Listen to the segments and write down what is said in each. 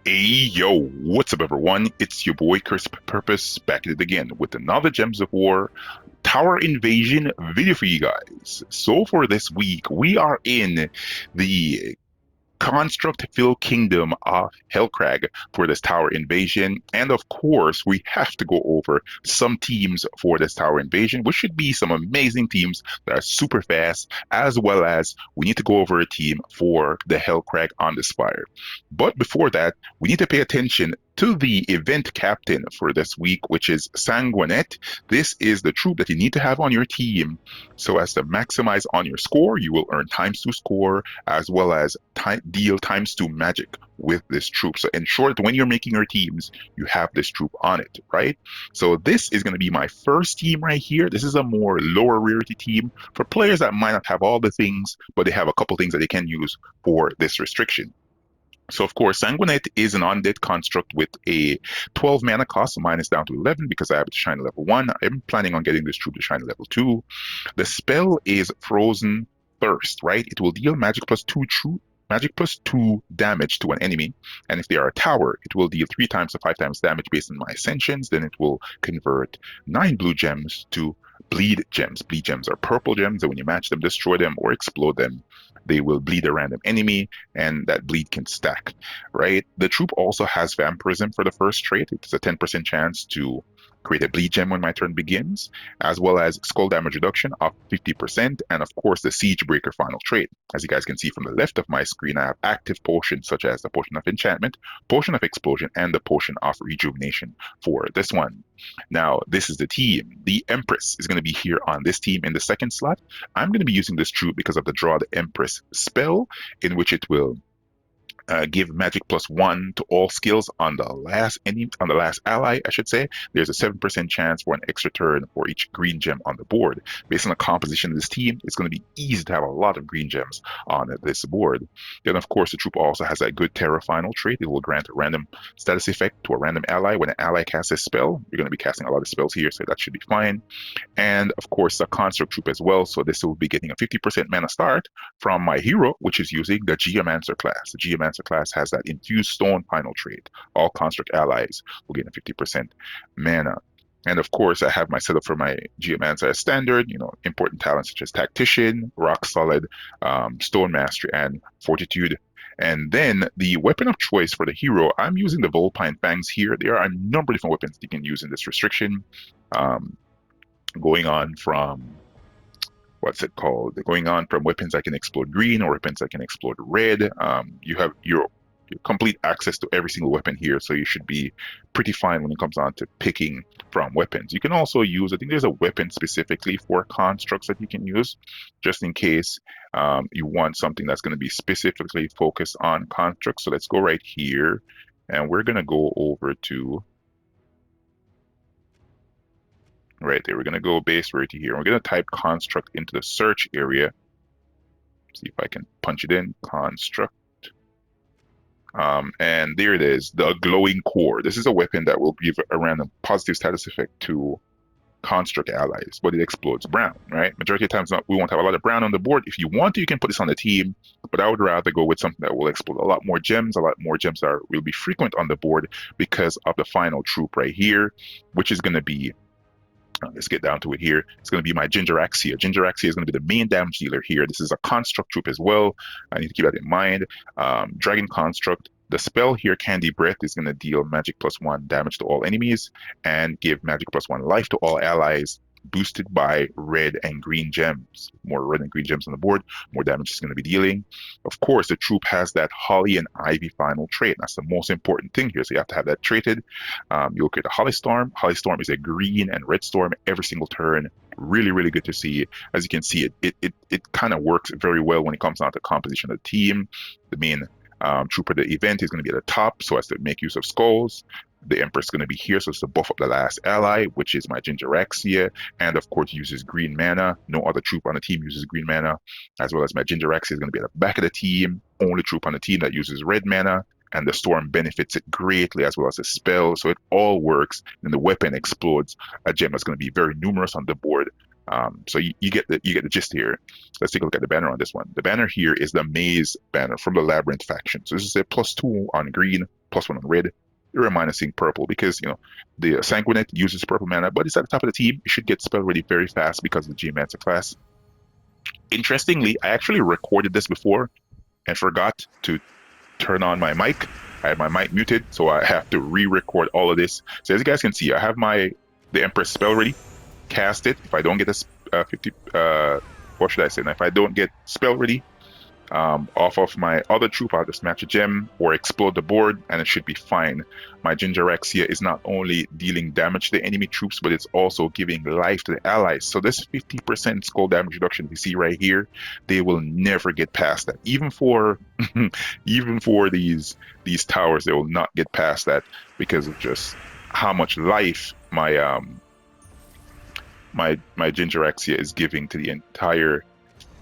Hey yo, what's up everyone? It's your boy CrispPurpose back at it again with another Gems of War Tower Invasion video for you guys. So for this week, we are in the construct fill kingdom of Hellcrag for this tower invasion. And of course, we have to go over some teams for this tower invasion, which should be some amazing teams that are super fast, as well as we need to go over a team for the Hellcrag on the Spire. But before that, we need to pay attention to the event captain for this week, which is Sanguinet. This is the troop that you need to have on your team so as to maximize on your score. You will earn ×2 score as well as deal ×2 magic with this troop. So ensure that when you're making your teams, you have this troop on it, right? So this is going to be my first team right here. This is a more lower rarity team for players that might not have all the things, but they have a couple things that they can use for this restriction. So of course, Sanguinate is an undead construct with a 12 mana cost, minus down to 11 because I have it to shine level 1. I'm planning on getting this troop to shine level 2. The spell is Frozen Thirst, right? It will deal magic plus 2 damage to an enemy. And if they are a tower, it will deal 3 times to 5 times damage based on my ascensions. Then it will convert 9 blue gems to bleed gems. Bleed gems are purple gems, and when you match them, destroy them, or explode them, they will bleed a random enemy, and that bleed can stack, right? The troop also has vampirism for the first trait. It's a 10% chance to create a bleed gem when my turn begins, as well as skull damage reduction of 50%, and of course the siege breaker final trait. As you guys can see from the left of my screen, I have active potions such as the potion of enchantment, potion of explosion, and the potion of rejuvenation for this one. Now, this is the team. The Empress is going to be here on this team in the second slot. I'm going to be using this troop because of the Draw the Empress spell, in which it will give magic +1 to all skills on the last ally, I should say. There's a 7% chance for an extra turn for each green gem on the board. Based on the composition of this team, it's going to be easy to have a lot of green gems on this board. Then, of course, the troop also has a good Terra final trait. It will grant a random status effect to a random ally. When an ally casts a spell, you're going to be casting a lot of spells here, so that should be fine. And of course, the construct troop as well. So this will be getting a 50% mana start from my hero, which is using the Geomancer class. The Geomancer class has that Infused Stone final trait. All construct allies will get a 50% mana. And of course, I have my setup for my Geomancer as standard, important talents such as Tactician, Rock Solid, Stone Mastery, and Fortitude. And then the weapon of choice for the hero, I'm using the Vulpine Fangs here. There are a number of different weapons you can use in this restriction. Um, going on from what's it called? Going on from weapons that can explode green or weapons that can explode red. You have your complete access to every single weapon here, so you should be pretty fine when it comes on to picking from weapons. You can also use, I think there's a weapon specifically for constructs that you can use, just in case you want something that's going to be specifically focused on constructs. So let's go right here, and we're going to go over to right there. We're going to go base rarity here. We're going to type construct into the search area. See if I can punch it in. Construct. And there it is, the glowing core. This is a weapon that will give a random positive status effect to construct allies, but it explodes brown, right? Majority of times we won't have a lot of brown on the board. If you want to, you can put this on the team, but I would rather go with something that will explode a lot more gems. Will be frequent on the board because of the final troop right here, which is going to be let's get down to it here. It's going to be my Gingeraxia. Gingeraxia is going to be the main damage dealer here. This is a construct troop as well. I need to keep that in mind. Dragon construct. The spell here, Candy Breath, is going to deal magic +1 damage to all enemies and give magic +1 life to all allies, boosted by red and green gems. More red and green gems on the board, more damage is going to be dealing. Of course, the troop has that Holly and Ivy final trait. That's the most important thing here, so you have to have that traded. You'll create a Holly Storm. Holly Storm is a green and red storm every single turn. Really, really good to see. As you can see, it kind of works very well when it comes down to composition of the team. The main trooper the event is going to be at the top so as to make use of skulls. The Empress is going to be here so as to buff up the last ally, which is my Gingeraxia, and of course uses green mana. No other troop on the team uses green mana, as well as my Gingeraxia is going to be at the back of the team. Only troop on the team that uses red mana, and the storm benefits it greatly, as well as the spell, so it all works. And the weapon explodes a gem that's going to be very numerous on the board So you get the gist here. Let's take a look at the banner on this one. The banner here is the Maze banner from the Labyrinth faction. So this is a +2 on green, +1 on red. You're minusing purple because the Sanguinet uses purple mana, but it's at the top of the team. It should get spell ready very fast because of the Geomancer class. Interestingly, I actually recorded this before and forgot to turn on my mic. I had my mic muted, so I have to re-record all of this. So as you guys can see, I have the Empress spell ready. Cast it. If I don't get this 50, what should I say? Now, if I don't get spell ready off of my other troop, I'll just match a gem or explode the board, and it should be fine. My Gingerexia is not only dealing damage to the enemy troops, but it's also giving life to the allies. So this 50% skull damage reduction we see right here, they will never get past that. Even for these towers, they will not get past that because of just how much life my Gingerexia is giving to the entire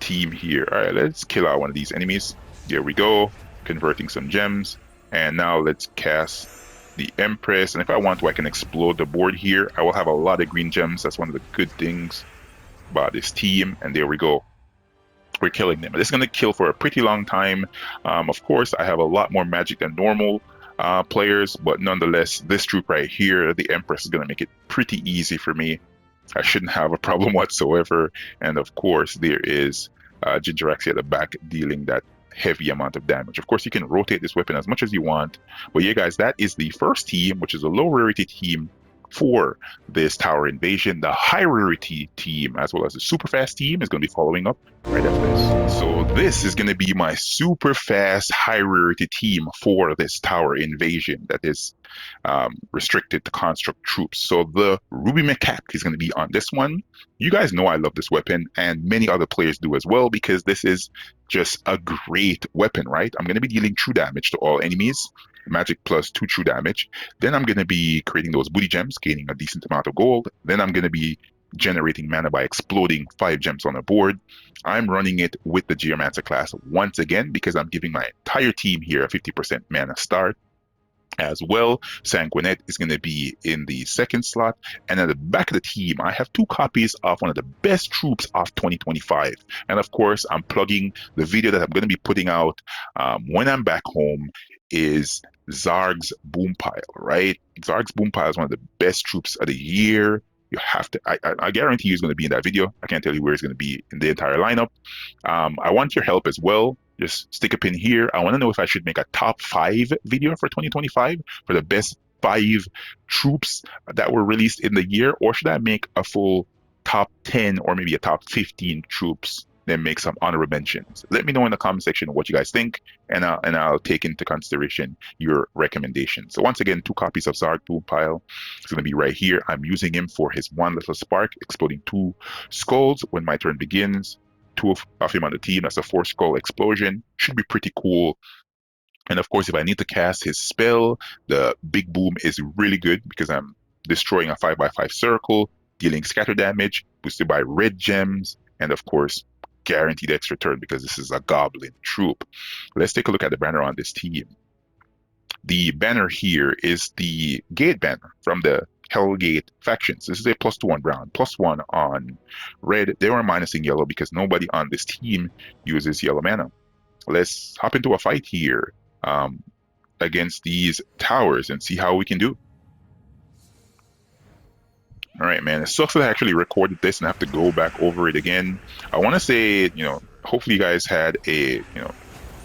team here. All right, let's kill out one of these enemies. There we go, converting some gems. And now let's cast the Empress. And if I want to, I can explode the board here. I will have a lot of green gems. That's one of the good things about this team. And there we go. We're killing them. This is going to kill for a pretty long time. Of course, I have a lot more magic than normal players, but nonetheless, this troop right here, the Empress, is going to make it pretty easy for me. I shouldn't have a problem whatsoever. And of course, there is Gingerexia at the back dealing that heavy amount of damage. Of course, you can rotate this weapon as much as you want. But yeah, guys, that is the first team, which is a low rarity team for this tower invasion. The high rarity team, as well as the super fast team, is going to be following up right after this. So this is going to be my super fast high rarity team for this tower invasion that is restricted to construct troops. So the Ruby Macaque is going to be on this one. You guys know I love this weapon, and many other players do as well, because this is just a great weapon, right? I'm going to be dealing true damage to all enemies, magic plus 2 true damage. Then I'm going to be creating those booty gems, gaining a decent amount of gold. Then I'm going to be generating mana by exploding 5 gems on the board. I'm running it with the Geomancer class once again because I'm giving my entire team here a 50% mana start. As well, Sanguinet is going to be in the second slot. And at the back of the team, I have 2 copies of one of the best troops of 2025. And of course, I'm plugging the video that I'm going to be putting out when I'm back home is Zarg's Boompile, right? Zarg's Boompile is one of the best troops of the year. You have to, I guarantee he's going to be in that video. I can't tell you where he's going to be in the entire lineup. I want your help as well. Just stick a pin here. I want to know if I should make a top 5 video for 2025 for the best 5 troops that were released in the year, or should I make a full top 10 or maybe a top 15 troops, then make some honorable mentions? Let me know in the comment section what you guys think, and I'll take into consideration your recommendations. So once again, 2 copies of Zarg Boompile. It's going to be right here. I'm using him for his 1 little spark, exploding 2 skulls when my turn begins. 2 of him on the team. That's a 4 skull explosion. Should be pretty cool. And of course, if I need to cast his spell, the big boom is really good because I'm destroying a 5x5 circle, dealing scatter damage, boosted by red gems, and of course, guaranteed extra turn because this is a goblin troop. Let's take a look at the banner on this team. The banner here is the Gate banner from the Hellgate factions. This is a +2 on brown, +1 on red. They were minusing yellow because nobody on this team uses yellow mana. Let's hop into a fight here against these towers and see how we can do. All right, man. It sucks that I actually recorded this and I have to go back over it again. I want to say, hopefully you guys had a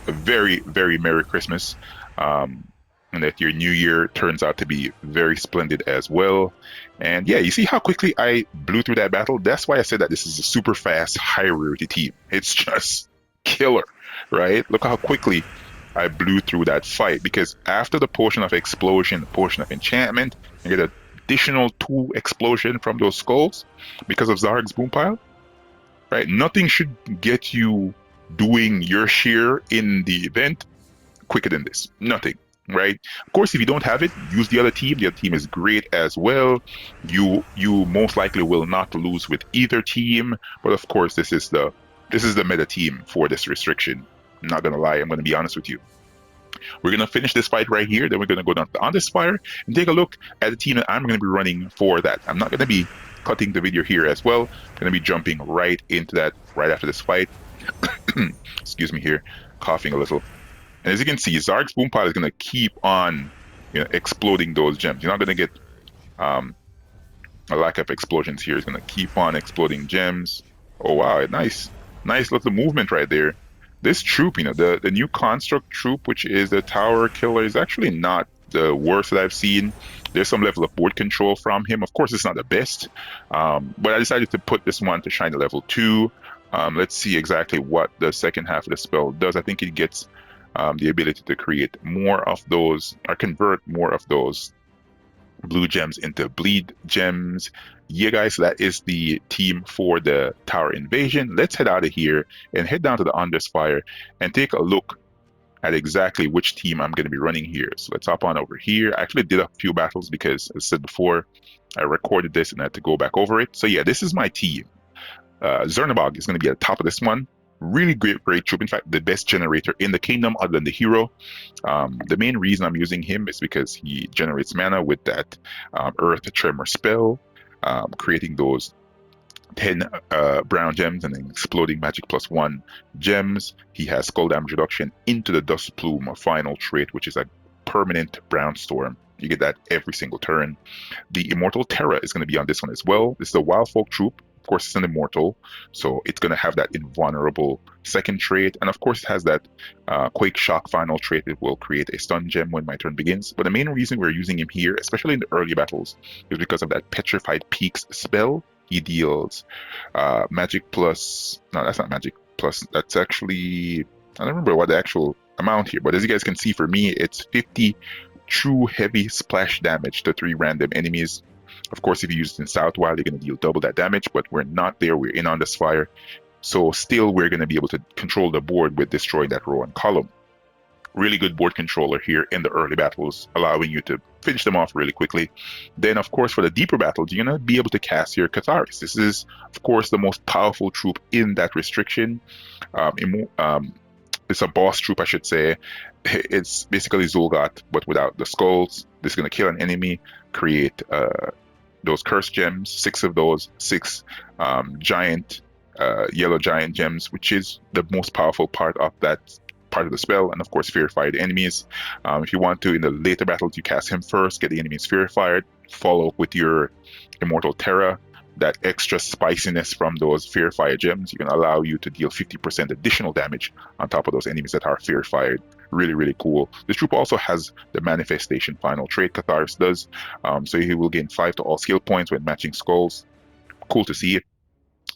very, very Merry Christmas. And that your new year turns out to be very splendid as well. And yeah, you see how quickly I blew through that battle? That's why I said that this is a super fast, high rarity team. It's just killer, right? Look how quickly I blew through that fight, because after the potion of explosion, the potion of enchantment, you get an additional 2 explosion from those skulls because of Zarg's Boompile, right? Nothing should get you doing your share in the event quicker than this. Nothing. Right. Of course, if you don't have it, use the other team. The other team is great as well. You most likely will not lose with either team. But of course, this is the meta team for this restriction. I'm not gonna lie. I'm gonna be honest with you. We're gonna finish this fight right here. Then we're gonna go down to UNDERSPIRE and take a look at the team that I'm gonna be running for that. I'm not gonna be cutting the video here as well. Going to be jumping right into that right after this fight. Excuse me here, coughing a little. And as you can see, Zarg's boom pod is going to keep on, exploding those gems. You're not going to get um, a lack of explosions here. It's going to keep on exploding gems. Oh wow, nice little movement right there. This troop, the new construct troop, which is the tower killer, is actually not the worst that I've seen. There's some level of board control from him. Of course, it's not the best, but I decided to put this one to shine to level 2. Let's see exactly what the second half of the spell does. I think it gets the ability to create more of those, or convert more of those blue gems into bleed gems. Yeah, guys, that is the team for the tower invasion. Let's head out of here and head down to the UNDERSPIRE and take a look at exactly which team I'm going to be running here. So let's hop on over here. I actually did a few battles because, as I said before, I recorded this and I had to go back over it. So yeah, this is my team. Zernabog is going to be at the top of this one. Really great troop. In fact, the best generator in the kingdom other than the hero. The main reason I'm using him is because he generates mana with that Earth Tremor spell, creating those 10 brown gems and then exploding magic +1 gems. He has skull damage reduction into the dust plume final trait, which is a permanent brown storm. You get that every single turn. The Immortal Terra is going to be on this one as well. This is the Wild Folk troop. Of course, it's an immortal, so it's going to have that invulnerable second trait. And of course, it has that Quake Shock final trait. It will create a stun gem when my turn begins. But the main reason we're using him here, especially in the early battles, is because of that Petrified Peaks spell. He deals magic plus... No, that's not magic plus. That's actually... I don't remember what the actual amount here. But as you guys can see, for me, it's 50 true heavy splash damage to 3 random enemies. Of course, if you use it in Southwild, you're going to deal double that damage, but we're not there. We're in UNDERSPIRE. So still, we're going to be able to control the board with destroying that row and column. Really good board controller here in the early battles, allowing you to finish them off really quickly. Then, of course, for the deeper battles, you're going to be able to cast your Catharis. This is, of course, the most powerful troop in that restriction. It's a boss troop, I should say. It's basically Zul'Gott, but without the skulls. This is going to kill an enemy, create those cursed gems, 6 of those, 6 giant yellow giant gems, which is the most powerful part of that part of the spell. And of course, fear fired enemies. If you want to, in the later battles, you cast him first, get the enemies fear fired, follow up with your Immortal Terra. That extra spiciness from those fear fire gems, you can allow you to deal 50% additional damage on top of those enemies that are fear fired. Really, really cool. This troop also has the manifestation final trait Catharis does. So he will gain 5 to all skill points when matching skulls. Cool to see it.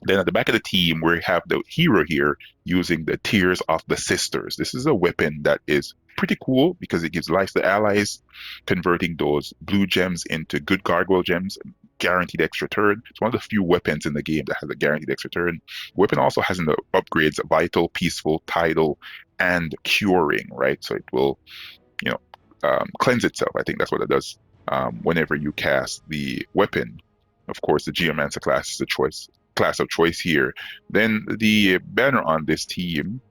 Then at the back of the team, we have the hero here using the Tears of the Sisters. This is a weapon that is pretty cool because it gives life to allies, converting those blue gems into good gargoyle gems, guaranteed extra turn. It's one of the few weapons in the game that has a guaranteed extra turn. Weapon also has in the upgrades Vital, Peaceful, Tidal, and Curing, right? So it will, cleanse itself. I think that's what it does whenever you cast the weapon. Of course, the Geomancer class is the class of choice here. Then the banner on this team,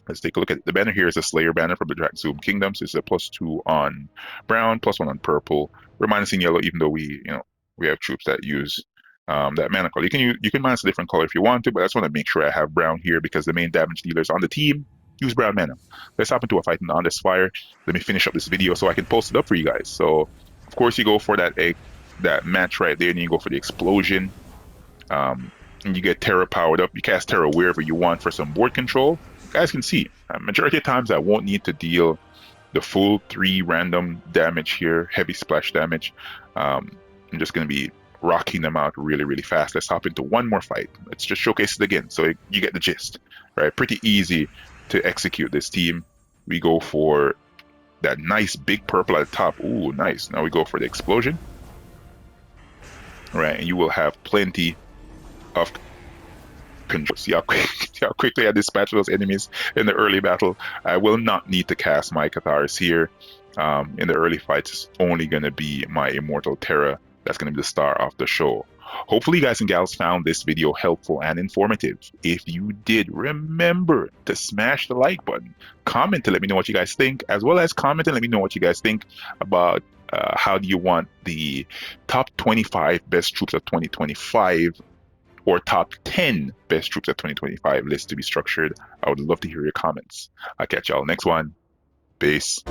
let's take a look at it. The banner here is a Slayer banner from the Drakzoom Kingdoms. It's a +2 on brown, +1 on purple. We're minusing yellow, even though we have troops that use that mana color. You can minus a different color if you want to, but I just want to make sure I have brown here because the main damage dealers on the team use brown mana. Let's hop into a fight in the UNDERSPIRE. Let me finish up this video so I can post it up for you guys. So, of course, you go for that match right there, and you go for the explosion. And you get Terra powered up. You cast Terra wherever you want for some board control. You guys can see, majority of times I won't need to deal the full 3 random damage here, heavy splash damage. I'm just going to be rocking them out really, really fast. Let's hop into one more fight. Let's just showcase it again so you get the gist, right? Pretty easy to execute this team. We go for that nice big purple at the top. Ooh, nice. Now we go for the explosion. Right, and you will have plenty of control. See how quickly I dispatch those enemies in the early battle. I will not need to cast my Catharis here. In the early fights, it's only going to be my Immortal Terra that's going to be the star of the show. Hopefully, you guys and gals found this video helpful and informative. If you did, remember to smash the like button. Comment to let me know what you guys think, as well as comment and let me know what you guys think about How do you want the top 25 best troops of 2025 or top 10 best troops of 2025 list to be structured? I would love to hear your comments. I'll catch y'all next one. Peace.